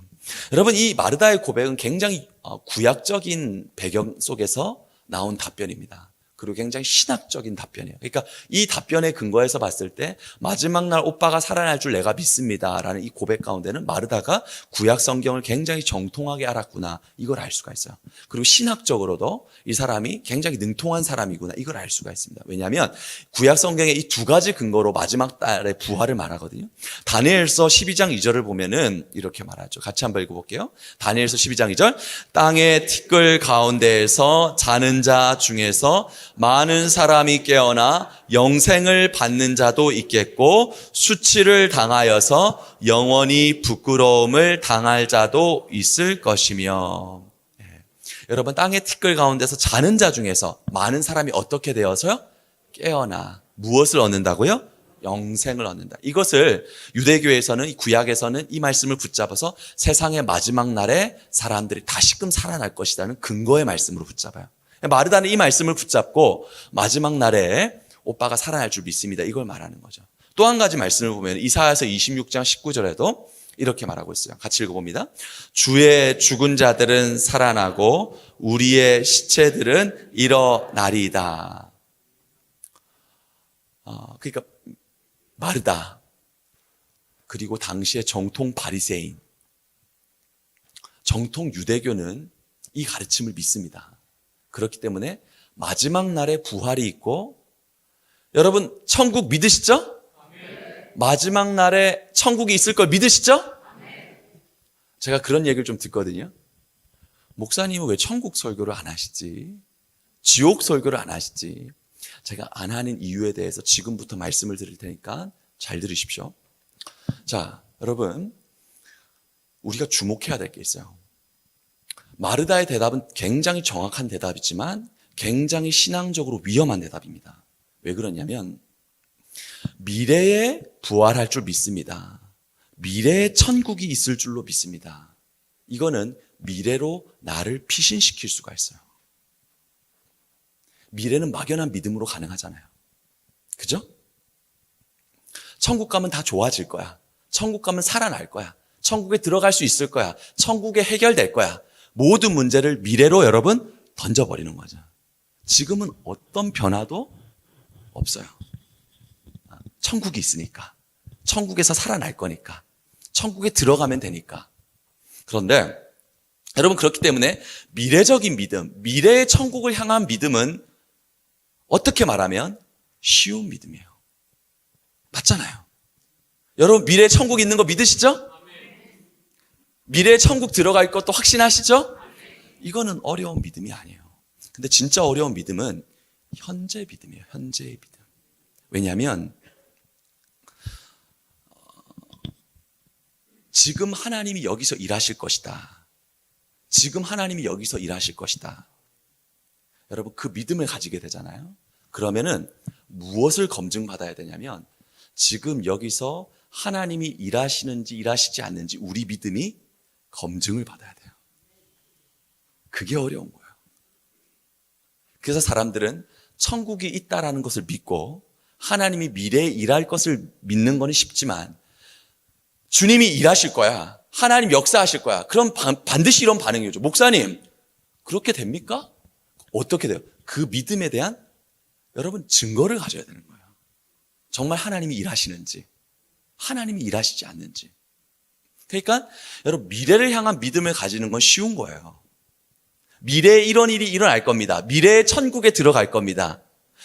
여러분, 이 마르다의 고백은 굉장히 구약적인 배경 속에서 나온 답변입니다. 그리고 굉장히 신학적인 답변이에요. 그러니까 이 답변의 근거에서 봤을 때 마지막 날 오빠가 살아날 줄 내가 믿습니다라는 이 고백 가운데는 마르다가 구약 성경을 굉장히 정통하게 알았구나, 이걸 알 수가 있어요. 그리고 신학적으로도 이 사람이 굉장히 능통한 사람이구나, 이걸 알 수가 있습니다. 왜냐하면 구약 성경의 이 두 가지 근거로 마지막 날의 부활을 말하거든요. 다니엘서 12장 2절을 보면은 이렇게 말하죠. 같이 한번 읽어볼게요. 다니엘서 12장 2절. 땅의 티끌 가운데에서 자는 자 중에서 많은 사람이 깨어나 영생을 받는 자도 있겠고 수치를 당하여서 영원히 부끄러움을 당할 자도 있을 것이며. 여러분, 땅의 티끌 가운데서 자는 자 중에서 많은 사람이 어떻게 되어서요? 깨어나 무엇을 얻는다고요? 영생을 얻는다. 이것을 유대교에서는, 구약에서는 이 말씀을 붙잡아서 세상의 마지막 날에 사람들이 다시금 살아날 것이라는 근거의 말씀으로 붙잡아요. 마르다는 이 말씀을 붙잡고 마지막 날에 오빠가 살아날 줄 믿습니다, 이걸 말하는 거죠. 또 한 가지 말씀을 보면 이사야서 26장 19절에도 이렇게 말하고 있어요. 같이 읽어봅니다. 주의 죽은 자들은 살아나고 우리의 시체들은 일어나리이다. 그러니까 마르다, 그리고 당시의 정통 바리새인, 정통 유대교는 이 가르침을 믿습니다. 그렇기 때문에 마지막 날에 부활이 있고, 여러분 천국 믿으시죠? 마지막 날에 천국이 있을 걸 믿으시죠? 제가 그런 얘기를 좀 듣거든요. 목사님은 왜 천국 설교를 안 하시지? 지옥 설교를 안 하시지? 제가 안 하는 이유에 대해서 지금부터 말씀을 드릴 테니까 잘 들으십시오. 자, 여러분, 우리가 주목해야 될 게 있어요. 마르다의 대답은 굉장히 정확한 대답이지만 굉장히 신앙적으로 위험한 대답입니다. 왜 그러냐면 미래에 부활할 줄 믿습니다. 미래에 천국이 있을 줄로 믿습니다. 이거는 미래로 나를 피신시킬 수가 있어요. 미래는 막연한 믿음으로 가능하잖아요. 그죠? 천국 가면 다 좋아질 거야. 천국 가면 살아날 거야. 천국에 들어갈 수 있을 거야. 천국에 해결될 거야. 모든 문제를 미래로 여러분 던져버리는 거죠. 지금은 어떤 변화도 없어요. 천국이 있으니까. 천국에서 살아날 거니까. 천국에 들어가면 되니까. 그런데 여러분, 그렇기 때문에 미래적인 믿음, 미래의 천국을 향한 믿음은 어떻게 말하면 쉬운 믿음이에요. 맞잖아요. 여러분, 미래에 천국 있는 거 믿으시죠? 미래에 천국 들어갈 것도 확신하시죠? 이거는 어려운 믿음이 아니에요. 근데 진짜 어려운 믿음은 현재 믿음이에요. 현재의 믿음. 왜냐하면 지금 하나님이 여기서 일하실 것이다. 지금 하나님이 여기서 일하실 것이다. 여러분, 그 믿음을 가지게 되잖아요. 그러면은 무엇을 검증받아야 되냐면 지금 여기서 하나님이 일하시는지 일하시지 않는지 우리 믿음이 검증을 받아야 돼요. 그게 어려운 거예요. 그래서 사람들은 천국이 있다라는 것을 믿고 하나님이 미래에 일할 것을 믿는 건 쉽지만 주님이 일하실 거야. 하나님 역사하실 거야. 그럼 반드시 이런 반응이 오죠. 목사님, 그렇게 됩니까? 어떻게 돼요? 그 믿음에 대한 여러분 증거를 가져야 되는 거예요. 정말 하나님이 일하시는지, 하나님이 일하시지 않는지. 그러니까 여러분, 미래를 향한 믿음을 가지는 건 쉬운 거예요. 미래에 이런 일이 일어날 겁니다. 미래에 천국에 들어갈 겁니다.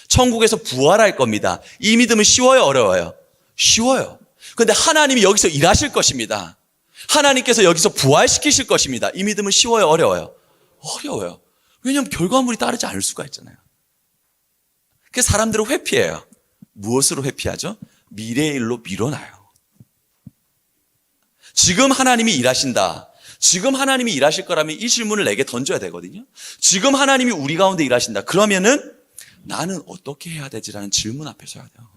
천국에서 부활할 겁니다. 이 믿음은 쉬워요, 어려워요? 쉬워요. 그런데 하나님이 여기서 일하실 것입니다. 하나님께서 여기서 부활시키실 것입니다. 이 믿음은 쉬워요, 어려워요? 어려워요. 왜냐하면 결과물이 따르지 않을 수가 있잖아요. 그래서 사람들은 회피해요. 무엇으로 회피하죠? 미래의 일로 밀어놔요. 지금 하나님이 일하신다. 지금 하나님이 일하실 거라면 이 질문을 내게 던져야 되거든요. 지금 하나님이 우리 가운데 일하신다. 그러면은 나는 어떻게 해야 되지라는 질문 앞에 서야 돼요.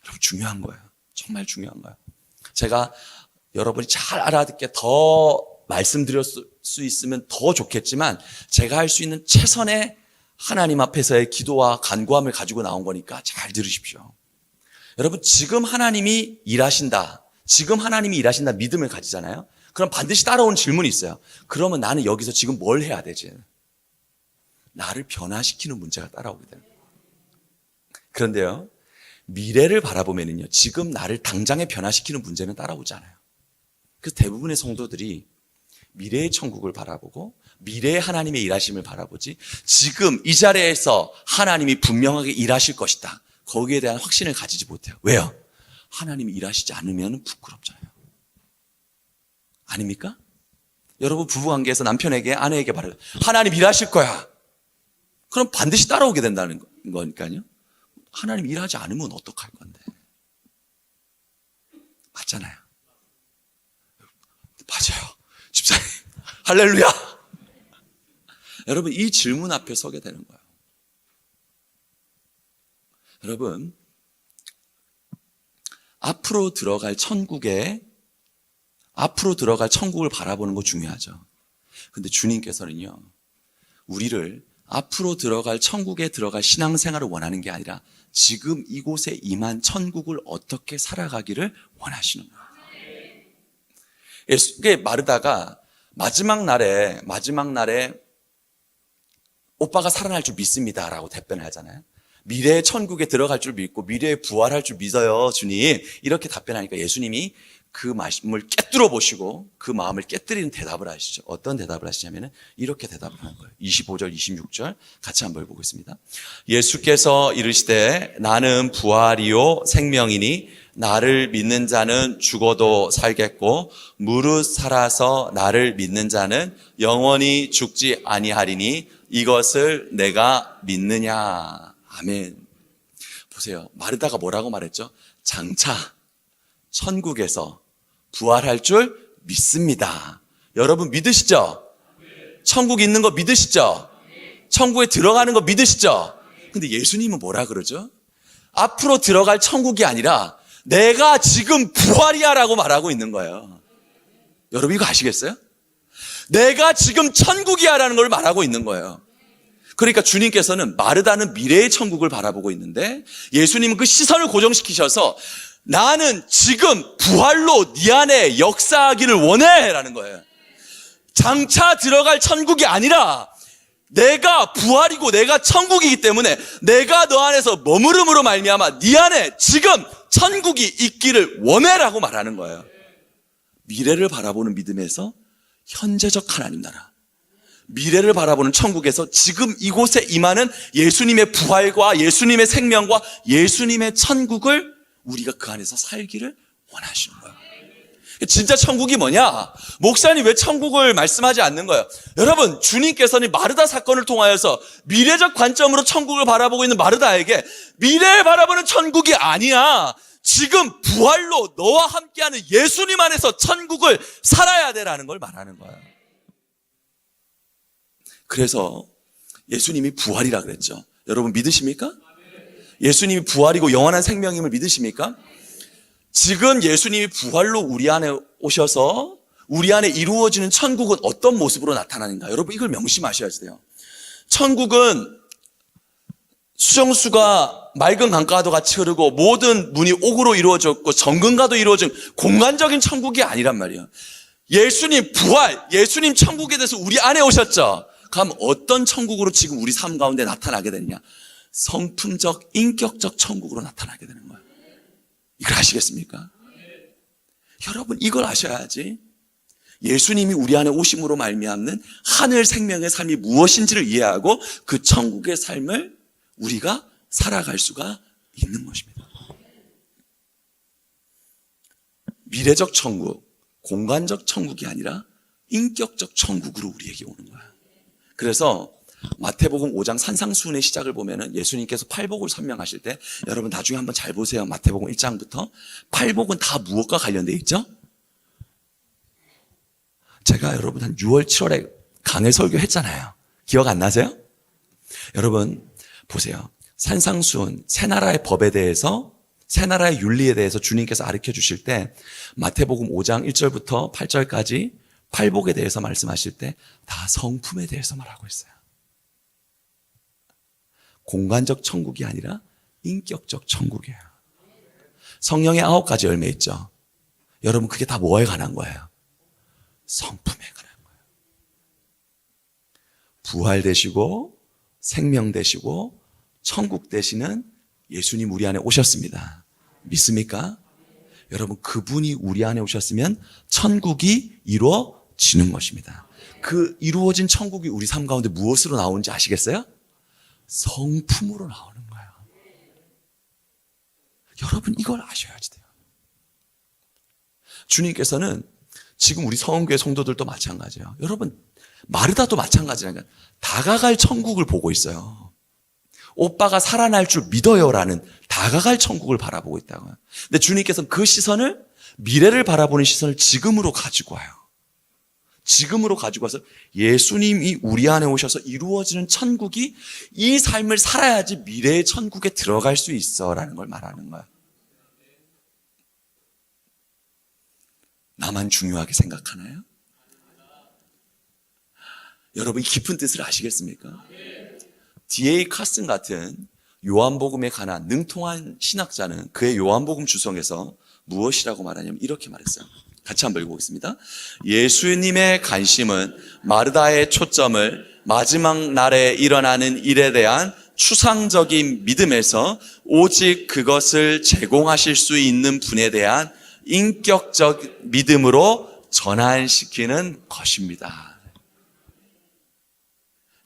여러분, 중요한 거예요. 정말 중요한 거예요. 제가 여러분이 잘 알아듣게 더 말씀드릴 수 있으면 더 좋겠지만 제가 할 수 있는 최선의 하나님 앞에서의 기도와 간구함을 가지고 나온 거니까 잘 들으십시오. 여러분, 지금 하나님이 일하신다. 지금 하나님이 일하신다 믿음을 가지잖아요. 그럼 반드시 따라오는 질문이 있어요. 그러면 나는 여기서 지금 뭘 해야 되지? 나를 변화시키는 문제가 따라오게 돼요. 그런데요, 미래를 바라보면요, 지금 나를 당장에 변화시키는 문제는 따라오지 않아요. 그래서 대부분의 성도들이 미래의 천국을 바라보고 미래의 하나님의 일하심을 바라보지 지금 이 자리에서 하나님이 분명하게 일하실 것이다, 거기에 대한 확신을 가지지 못해요. 왜요? 하나님이 일하시지 않으면 부끄럽잖아요. 아닙니까? 여러분, 부부관계에서 남편에게 아내에게 말해요. 하나님 일하실 거야. 그럼 반드시 따라오게 된다는 거니까요. 하나님 일하지 않으면 어떡할 건데? 맞잖아요. 맞아요. 집사님, 할렐루야. 여러분, 이 질문 앞에 서게 되는 거예요. 여러분, 앞으로 들어갈 천국을 바라보는 거 중요하죠. 근데 주님께서는요, 우리를 앞으로 들어갈 천국에 들어갈 신앙생활을 원하는 게 아니라 지금 이곳에 임한 천국을 어떻게 살아가기를 원하시는 거예요. 마르다가 마지막 날에 오빠가 살아날 줄 믿습니다라고 답변을 하잖아요. 미래의 천국에 들어갈 줄 믿고 미래에 부활할 줄 믿어요, 주님. 이렇게 답변하니까 예수님이 그 말씀을 깨뜨려 보시고 그 마음을 깨뜨리는 대답을 하시죠. 어떤 대답을 하시냐면은 이렇게 대답을 하는 거예요. 25절, 26절 같이 한번 보겠습니다. 예수께서 이르시되 나는 부활이요 생명이니 나를 믿는 자는 죽어도 살겠고 무릇 살아서 나를 믿는 자는 영원히 죽지 아니하리니 이것을 내가 믿느냐. 아멘. 보세요. 마르다가 뭐라고 말했죠? 장차 천국에서 부활할 줄 믿습니다. 여러분 믿으시죠? 천국 있는 거 믿으시죠? 천국에 들어가는 거 믿으시죠? 근데 예수님은 뭐라 그러죠? 앞으로 들어갈 천국이 아니라 내가 지금 부활이야 라고 말하고 있는 거예요. 여러분 이거 아시겠어요? 내가 지금 천국이야 라는 걸 말하고 있는 거예요. 그러니까 주님께서는 마르다는 미래의 천국을 바라보고 있는데 예수님은 그 시선을 고정시키셔서 나는 지금 부활로 네 안에 역사하기를 원해 라는 거예요. 장차 들어갈 천국이 아니라 내가 부활이고 내가 천국이기 때문에 내가 너 안에서 머무름으로 말미암아 네 안에 지금 천국이 있기를 원해라고 말하는 거예요. 미래를 바라보는 믿음에서 현재적 하나님 나라, 미래를 바라보는 천국에서 지금 이곳에 임하는 예수님의 부활과 예수님의 생명과 예수님의 천국을 우리가 그 안에서 살기를 원하시는 거예요. 진짜 천국이 뭐냐? 목사님 왜 천국을 말씀하지 않는 거예요? 여러분, 주님께서는 마르다 사건을 통하여서 미래적 관점으로 천국을 바라보고 있는 마르다에게 미래를 바라보는 천국이 아니야, 지금 부활로 너와 함께하는 예수님 안에서 천국을 살아야 되라는 걸 말하는 거예요. 그래서 예수님이 부활이라 그랬죠. 여러분 믿으십니까? 예수님이 부활이고 영원한 생명임을 믿으십니까? 지금 예수님이 부활로 우리 안에 오셔서 우리 안에 이루어지는 천국은 어떤 모습으로 나타나는가? 여러분 이걸 명심하셔야 돼요. 천국은 수정수가 맑은 강가도 같이 흐르고 모든 문이 옥으로 이루어졌고 정금과도 이루어진 공간적인 천국이 아니란 말이에요. 예수님 부활, 예수님 천국에 대해서 우리 안에 오셨죠. 그럼 어떤 천국으로 지금 우리 삶 가운데 나타나게 되느냐? 성품적, 인격적 천국으로 나타나게 되는 거예요. 이걸 아시겠습니까? 여러분 이걸 아셔야지 예수님이 우리 안에 오심으로 말미암는 하늘 생명의 삶이 무엇인지를 이해하고 그 천국의 삶을 우리가 살아갈 수가 있는 것입니다. 미래적 천국, 공간적 천국이 아니라 인격적 천국으로 우리에게 오는 거야. 그래서 마태복음 5장 산상수훈의 시작을 보면은 예수님께서 팔복을 설명하실 때, 여러분 나중에 한번 잘 보세요. 마태복음 1장부터 팔복은 다 무엇과 관련되어 있죠? 제가 여러분 한 6월 7월에 강해 설교 했잖아요. 기억 안 나세요? 여러분 보세요. 산상수훈, 새 나라의 법에 대해서, 새 나라의 윤리에 대해서 주님께서 가르쳐 주실 때 마태복음 5장 1절부터 8절까지 팔복에 대해서 말씀하실 때 다 성품에 대해서 말하고 있어요. 공간적 천국이 아니라 인격적 천국이에요. 성령의 9가지 열매 있죠. 여러분 그게 다 뭐에 관한 거예요? 성품에 관한 거예요. 부활되시고 생명되시고 천국 되시는 예수님 우리 안에 오셨습니다. 믿습니까? 여러분 그분이 우리 안에 오셨으면 천국이 이루어지는 것입니다. 그 이루어진 천국이 우리 삶 가운데 무엇으로 나오는지 아시겠어요? 성품으로 나오는 거예요. 여러분 이걸 아셔야지 돼요. 주님께서는 지금 우리 성원교회 성도들도 마찬가지예요. 여러분 마르다도 마찬가지라니까 다가갈 천국을 보고 있어요. 오빠가 살아날 줄 믿어요라는 다가갈 천국을 바라보고 있다고요. 근데 주님께서는 그 시선을, 미래를 바라보는 시선을 지금으로 가지고 와요. 지금으로 가지고 와서 예수님이 우리 안에 오셔서 이루어지는 천국이, 이 삶을 살아야지 미래의 천국에 들어갈 수 있어라는 걸 말하는 거야. 나만 중요하게 생각하나요? 여러분 이 깊은 뜻을 아시겠습니까? D.A. 카슨 같은 요한복음에 관한 능통한 신학자는 그의 요한복음 주성에서 무엇이라고 말하냐면 이렇게 말했어요. 같이 한번 읽어보겠습니다. 예수님의 관심은 마르다의 초점을 마지막 날에 일어나는 일에 대한 추상적인 믿음에서 오직 그것을 제공하실 수 있는 분에 대한 인격적 믿음으로 전환시키는 것입니다.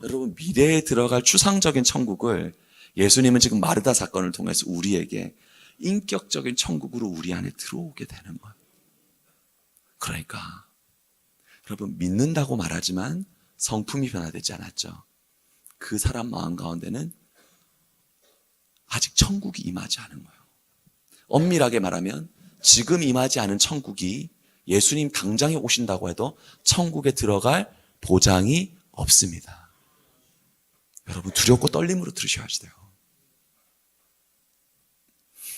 여러분, 미래에 들어갈 추상적인 천국을 예수님은 지금 마르다 사건을 통해서 우리에게 인격적인 천국으로 우리 안에 들어오게 되는 거예요. 그러니까 여러분, 믿는다고 말하지만 성품이 변화되지 않았죠. 그 사람 마음 가운데는 아직 천국이 임하지 않은 거예요. 엄밀하게 말하면 지금 임하지 않은 천국이 예수님 당장에 오신다고 해도 천국에 들어갈 보장이 없습니다. 여러분, 두렵고 떨림으로 들으셔야 돼요.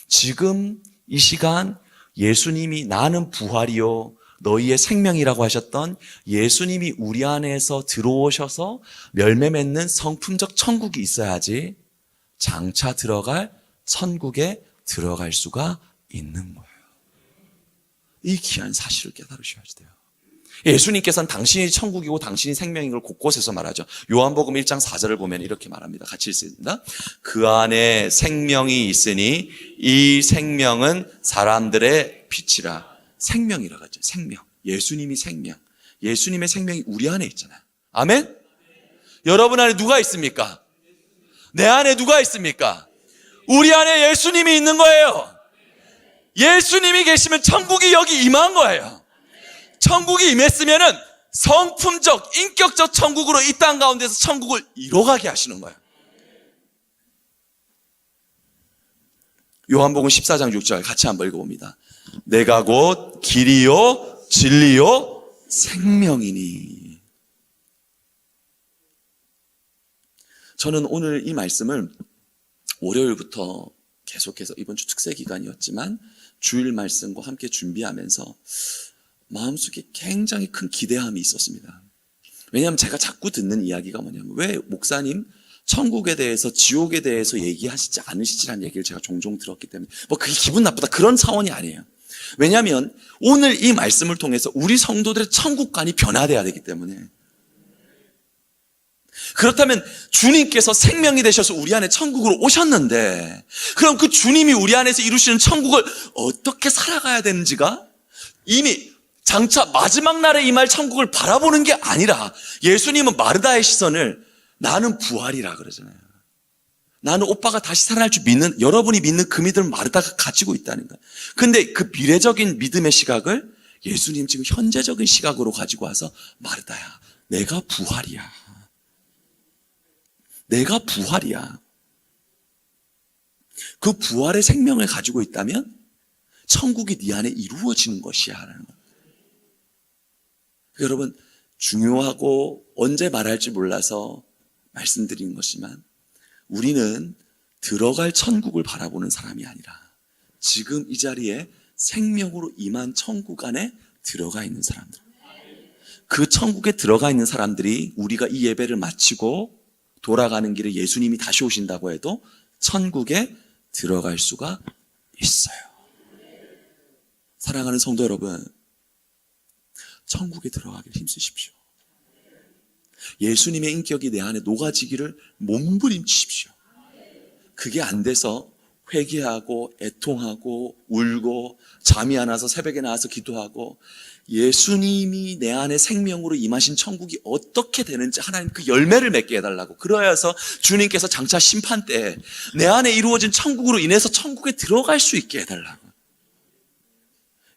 지금 이 시간 예수님이 나는 부활이요 너희의 생명이라고 하셨던 예수님이 우리 안에서 들어오셔서 열매 맺는 성품적 천국이 있어야지 장차 들어갈 천국에 들어갈 수가 있는 거예요. 이 귀한 사실을 깨달으셔야 돼요. 예수님께서는 당신이 천국이고 당신이 생명인 걸 곳곳에서 말하죠. 요한복음 1장 4절을 보면 이렇게 말합니다. 같이 읽습니다. 그 안에 생명이 있으니 이 생명은 사람들의 빛이라. 생명이라고 하죠. 생명. 예수님이 생명. 예수님의 생명이 우리 안에 있잖아요. 아멘? 여러분 안에 누가 있습니까? 내 안에 누가 있습니까? 우리 안에 예수님이 있는 거예요. 예수님이 계시면 천국이 여기 임한 거예요. 천국이 임했으면은 성품적, 인격적 천국으로 이 땅 가운데서 천국을 이뤄가게 하시는 거예요. 요한복음 14장 6절 같이 한번 읽어봅니다. 내가 곧 길이요 진리요 생명이니. 저는 오늘 이 말씀을 월요일부터 계속해서 이번 주 특세 기간이었지만 주일 말씀과 함께 준비하면서 마음속에 굉장히 큰 기대함이 있었습니다. 왜냐하면 제가 자꾸 듣는 이야기가 뭐냐면 왜 목사님 천국에 대해서 지옥에 대해서 얘기하시지 않으시지라는 얘기를 제가 종종 들었기 때문에 뭐 그게 기분 나쁘다 그런 차원이 아니에요. 왜냐하면 오늘 이 말씀을 통해서 우리 성도들의 천국관이 변화돼야 되기 때문에. 그렇다면 주님께서 생명이 되셔서 우리 안에 천국으로 오셨는데 그럼 그 주님이 우리 안에서 이루시는 천국을 어떻게 살아가야 되는지가 이미 장차 마지막 날에 임할 천국을 바라보는 게 아니라 예수님은 마르다의 시선을 나는 부활이라 그러잖아요. 나는 오빠가 다시 살아날 줄 믿는, 여러분이 믿는 그 믿음을 마르다가 가지고 있다는 거예요. 근데 그 미래적인 믿음의 시각을 예수님 지금 현재적인 시각으로 가지고 와서 마르다야, 내가 부활이야. 내가 부활이야. 그 부활의 생명을 가지고 있다면 천국이 네 안에 이루어지는 것이야 라는 거예요. 여러분, 중요하고 언제 말할지 몰라서 말씀드리는 것이지만 우리는 들어갈 천국을 바라보는 사람이 아니라 지금 이 자리에 생명으로 임한 천국 안에 들어가 있는 사람들, 그 천국에 들어가 있는 사람들이 우리가 이 예배를 마치고 돌아가는 길에 예수님이 다시 오신다고 해도 천국에 들어갈 수가 있어요. 사랑하는 성도 여러분, 천국에 들어가기를 힘쓰십시오. 예수님의 인격이 내 안에 녹아지기를 몸부림치십시오. 그게 안 돼서 회개하고 애통하고 울고 잠이 안 와서 새벽에 나와서 기도하고 예수님이 내 안에 생명으로 임하신 천국이 어떻게 되는지 하나님 그 열매를 맺게 해달라고. 그러여서 주님께서 장차 심판 때 내 안에 이루어진 천국으로 인해서 천국에 들어갈 수 있게 해달라고.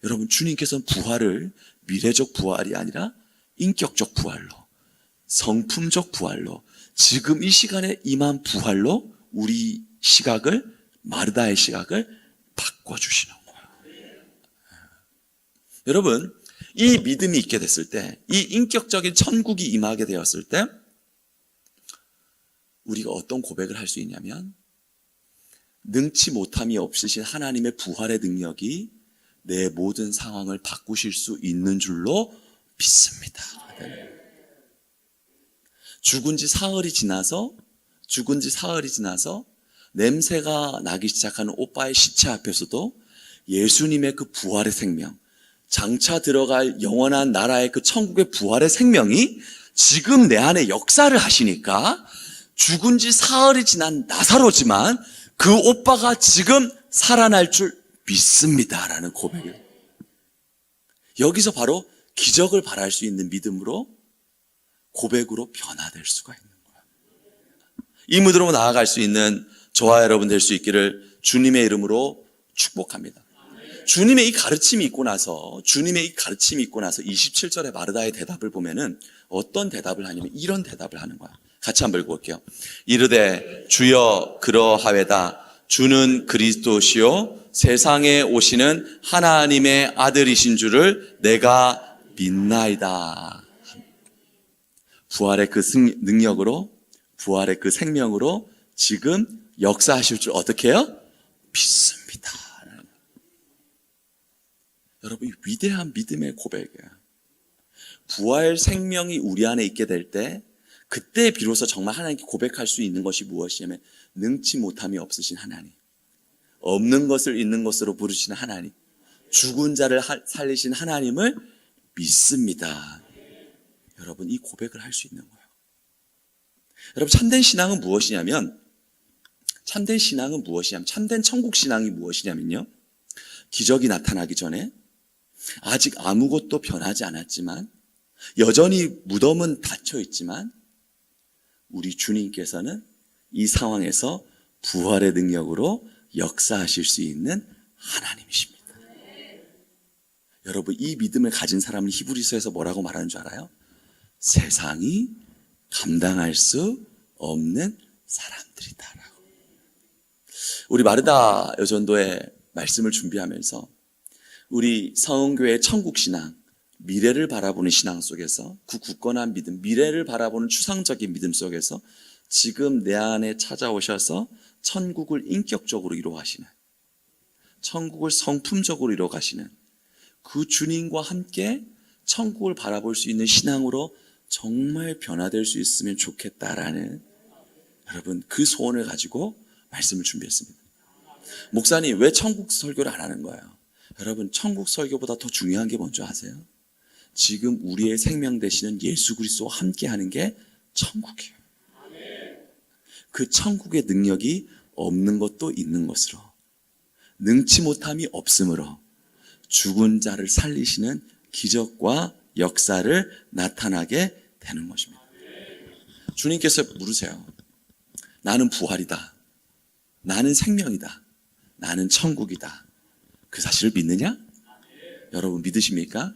여러분, 주님께서는 부활을 미래적 부활이 아니라 인격적 부활로, 성품적 부활로, 지금 이 시간에 임한 부활로 우리 시각을, 마르다의 시각을 바꿔주시는 거예요. 여러분, 이 믿음이 있게 됐을 때, 이 인격적인 천국이 임하게 되었을 때 우리가 어떤 고백을 할 수 있냐면 능치 못함이 없으신 하나님의 부활의 능력이 내 모든 상황을 바꾸실 수 있는 줄로 믿습니다. 죽은 지 사흘이 지나서 냄새가 나기 시작하는 오빠의 시체 앞에서도 예수님의 그 부활의 생명, 장차 들어갈 영원한 나라의 그 천국의 부활의 생명이 지금 내 안에 역사를 하시니까 죽은 지 사흘이 지난 나사로지만 그 오빠가 지금 살아날 줄 믿습니다라는 고백을. 여기서 바로 기적을 바랄 수 있는 믿음으로 고백으로 변화될 수가 있는 거야. 이 무대로 나아갈 수 있는 저와 여러분 될 수 있기를 주님의 이름으로 축복합니다. 주님의 이 가르침이 있고 나서 27절의 마르다의 대답을 보면은 어떤 대답을 하냐면 이런 대답을 하는 거야. 같이 한번 읽어볼게요. 이르되 주여 그러하외다. 주는 그리스도시요 세상에 오시는 하나님의 아들이신 줄을 내가 믿나이다. 부활의 그 능력으로, 부활의 그 생명으로 지금 역사하실 줄 어떻게 해요? 믿습니다. 여러분, 이 위대한 믿음의 고백이에요. 부활 생명이 우리 안에 있게 될 때 그때 비로소 정말 하나님께 고백할 수 있는 것이 무엇이냐면 능치 못함이 없으신 하나님, 없는 것을 있는 것으로 부르시는 하나님, 죽은 자를 살리신 하나님을 믿습니다. 여러분, 이 고백을 할 수 있는 거예요. 여러분, 참된 신앙은 무엇이냐면 참된 천국 신앙이 무엇이냐면요, 기적이 나타나기 전에 아직 아무것도 변하지 않았지만 여전히 무덤은 닫혀 있지만 우리 주님께서는 이 상황에서 부활의 능력으로 역사하실 수 있는 하나님이십니다. 여러분, 이 믿음을 가진 사람은 히브리서에서 뭐라고 말하는 줄 알아요? 세상이 감당할 수 없는 사람들이다라고. 우리 마르다 여전도의 말씀을 준비하면서 우리 성은교회의 천국신앙, 미래를 바라보는 신앙 속에서 그 굳건한 믿음, 미래를 바라보는 추상적인 믿음 속에서 지금 내 안에 찾아오셔서 천국을 인격적으로 이루어가시는, 천국을 성품적으로 이루어가시는 그 주님과 함께 천국을 바라볼 수 있는 신앙으로 정말 변화될 수 있으면 좋겠다라는, 여러분, 그 소원을 가지고 말씀을 준비했습니다. 목사님, 왜 천국 설교를 안 하는 거예요? 여러분, 천국 설교보다 더 중요한 게 뭔지 아세요? 지금 우리의 생명 되시는 예수 그리스도와 함께 하는 게 천국이에요. 그 천국의 능력이 없는 것도 있는 것으로, 능치 못함이 없으므로 죽은 자를 살리시는 기적과 역사를 나타나게 되는 것입니다. 주님께서 물으세요. 나는 부활이다. 나는 생명이다. 나는 천국이다. 그 사실을 믿느냐? 여러분, 믿으십니까?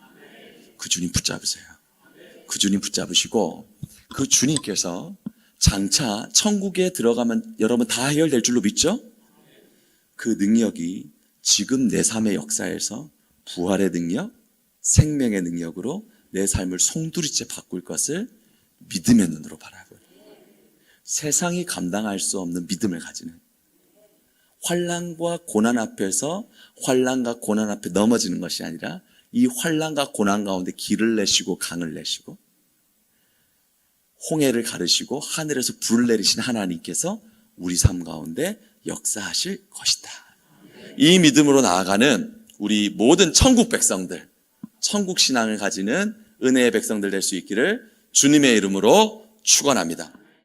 그 주님 붙잡으세요. 그 주님 붙잡으시고 그 주님께서 장차 천국에 들어가면 여러분 다 해결될 줄로 믿죠? 그 능력이 지금 내 삶의 역사에서 부활의 능력, 생명의 능력으로 내 삶을 송두리째 바꿀 것을 믿음의 눈으로 바라보고, 세상이 감당할 수 없는 믿음을 가지는, 환난과 고난 앞에서 환난과 고난 앞에 넘어지는 것이 아니라 이 환난과 고난 가운데 길을 내시고 강을 내시고 홍해를 가르시고 하늘에서 불을 내리신 하나님께서 우리 삶 가운데 역사하실 것이다. 이 믿음으로 나아가는 우리 모든 천국 백성들, 천국 신앙을 가지는 은혜의 백성들 될 수 있기를 주님의 이름으로 축원합니다.